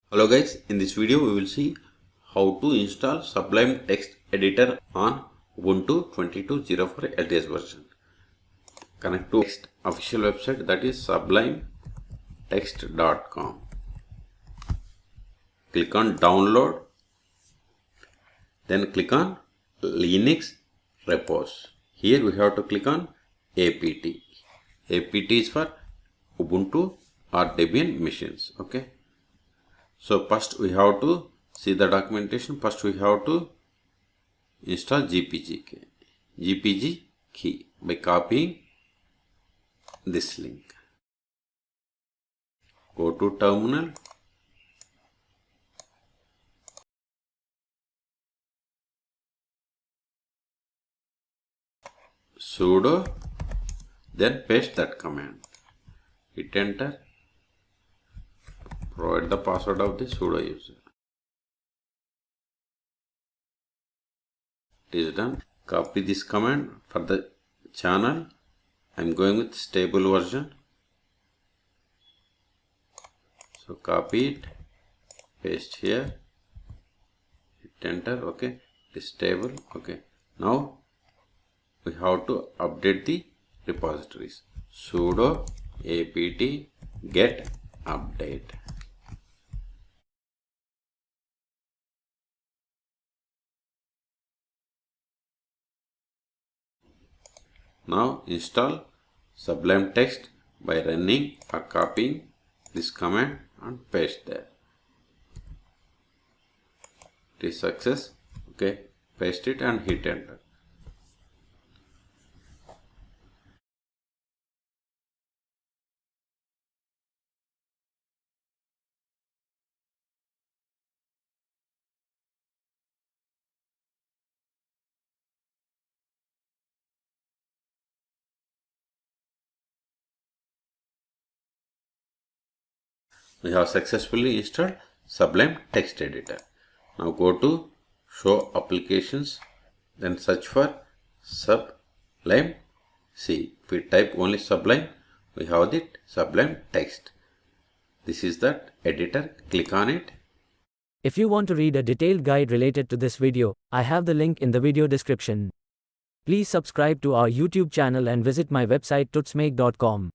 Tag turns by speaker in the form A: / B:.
A: Hello guys, in this video we will see how to install Sublime text editor on Ubuntu 22.04 LTS version. Connect to text official website, that is sublimetext.com. Click on download, then click on Linux repos. Here we have to click on apt. apt is for Ubuntu or Debian machines. Okay. So first we have to see the documentation. First we have to install GPG key by copying this link. Go to terminal. Sudo, then paste that command. Hit enter. Provide the password of the sudo user. It is done. Copy this command for the channel. I am going with stable version. So copy it, paste here, hit enter. Okay, it is stable. Okay, now we have to update the repositories. Sudo apt get update. Now install Sublime text by running or copying this command and paste there. It is success. Okay, paste it and hit enter. We have successfully installed Sublime text editor. Now go to show applications, then search for Sublime. See, if we type only Sublime, we have the Sublime text. This is that editor. Click on it.
B: If you want to read a detailed guide related to this video, I have the link in the video description. Please subscribe to our YouTube channel and visit my website tutsmake.com.